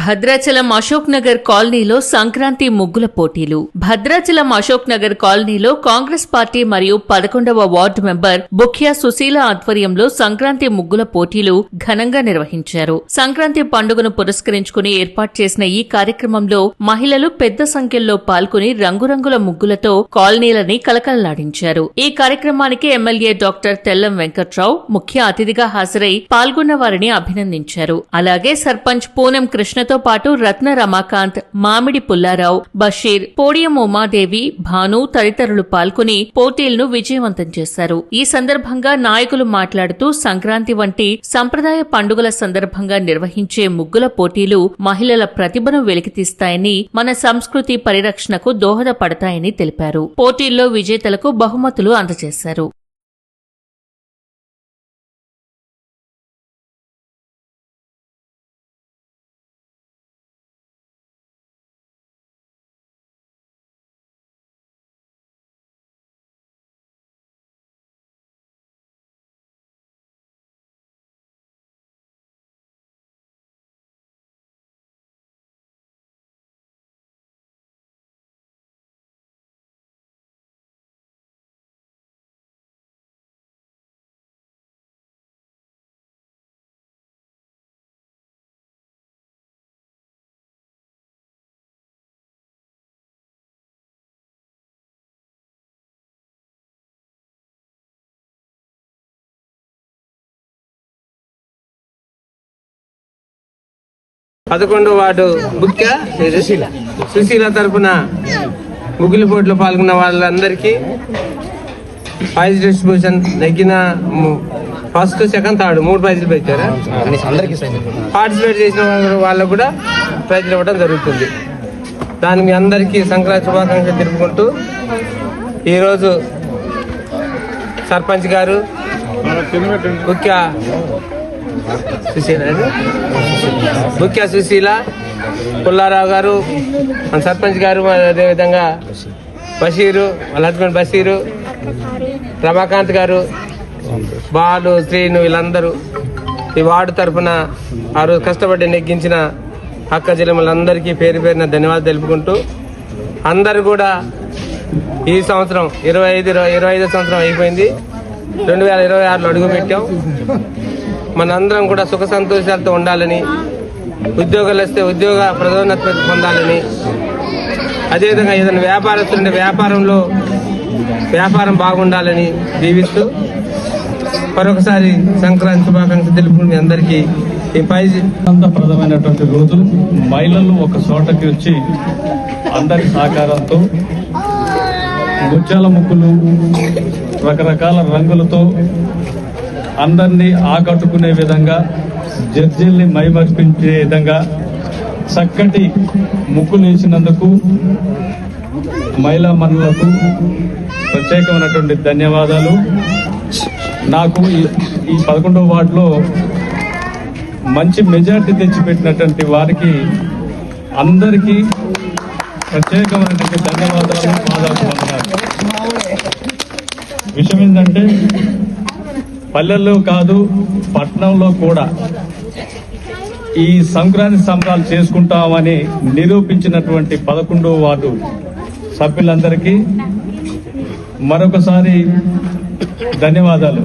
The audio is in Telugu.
భద్రాచలం అశోక్ నగర్ కాలనీలో సంక్రాంతి ముగ్గుల పోటీలు. భద్రాచలం అశోక్ నగర్ కాలనీలో కాంగ్రెస్ పార్టీ మరియు 11వ వార్డు మెంబర్ బుఖ్యా సుశీల ఆధ్వర్యంలో సంక్రాంతి ముగ్గుల పోటీలు ఘనంగా నిర్వహించారు. సంక్రాంతి పండుగను పురస్కరించుకుని ఏర్పాటు చేసిన ఈ కార్యక్రమంలో మహిళలు పెద్ద సంఖ్యలో పాల్గొని రంగురంగుల ముగ్గులతో కాలనీలని కలకలలాడించారు. ఈ కార్యక్రమానికి ఎమ్మెల్యే డాక్టర్ తెల్లం వెంకట్రావు ముఖ్య అతిథిగా హాజరై పాల్గొన్న వారిని అభినందించారు. అలాగే సర్పంచ్ పూనం కృష్ణతో పాటు రత్న రమాకాంత్, మామిడి పుల్లారావు, బషీర్, పోడియం ఉమాదేవి, భాను తదితరులు పాల్గొని పోటీలను విజయవంతం చేశారు. ఈ సందర్భంగా నాయకులు మాట్లాడుతూ సంక్రాంతి వంటి సంప్రదాయ పండుగల సందర్భంగా నిర్వహించే ముగ్గుల పోటీలు మహిళల ప్రతిభను వెలికితీస్తాయని, మన సంస్కృతి పరిరక్షణకు దోహదపడతాయని తెలిపారు. పోటీల్లో విజేతలకు బహుమతులు అందజేశారు. పదకొండవ వార్డు బుఖ్యా సుశీల తరఫున ముగ్గుల పోటీలో పాల్గొన్న వాళ్ళందరికీ ప్రైజ్ డిస్ట్రిబ్యూషన్ నెగ్గిన ఫస్ట్, సెకండ్, థర్డ్ 3 ప్రైజులు పెట్టారు. పార్టిసిపేట్ చేసిన వాళ్ళకు కూడా ప్రైజులు ఇవ్వడం జరుగుతుంది. దానికి మీ అందరికీ సంక్రాంతి శుభాకాంక్షలు తెలుపుకుంటూ ఈరోజు సర్పంచ్ గారు బుఖ్యా సుశీల, పుల్లారావు గారు, మన సర్పంచ్ గారు, అదేవిధంగా బషీరు, వాళ్ళ హస్బెండ్ బషీరు, రమాకాంత్ గారు, బాలు, శ్రీను, వీళ్ళందరూ ఈ వార్డు తరఫున ఆ రోజు కష్టపడి నెగ్గించిన అక్క చెల్లెమ్మలందరికీ పేరు పేరున ధన్యవాదాలు తెలుపుకుంటూ, అందరూ కూడా ఈ సంవత్సరం 25వ సంవత్సరం అయిపోయింది, 2026లో అడుగు పెట్టాం. మనందరం కూడా సుఖ సంతోషాలతో ఉండాలని, ఉద్యోగాలు వస్తే ఉద్యోగ పదోన్నతి పొందాలని, అదేవిధంగా ఏదైనా వ్యాపారస్తుంటే వ్యాపారం బాగుండాలని దీవిస్తూ మరొకసారి సంక్రాంతి శుభాకాంక్షలు తెలుపు మీ అందరికీ. ఈ ప్రధానమైనటువంటి రోజులు మహిళలు ఒక చోటకి వచ్చి అందరి సహకారంతో ముత్యాల ముగ్గులు రకరకాల రంగులతో అందరినీ ఆకట్టుకునే విధంగా, జడ్జీల్ని మైమర్పించే విధంగా చక్కటి ముగ్గులు వేసినందుకు మహిళా మనులకు ప్రత్యేకమైనటువంటి ధన్యవాదాలు. నాకు ఈ 11వ వార్డులో మంచి మెజార్టీ తెచ్చిపెట్టినటువంటి వారికి అందరికీ ప్రత్యేకమైనటువంటి ధన్యవాదాలు, పాదాలు వందనాలు. విషయం ఏంటంటే పల్లెల్లో కాదు పట్టణంలో కూడా ఈ సంక్రాంతి సంబరాలు చేసుకుంటామని నిరూపించినటువంటి 11వ వార్డు సభ్యులందరికీ మరొకసారి ధన్యవాదాలు.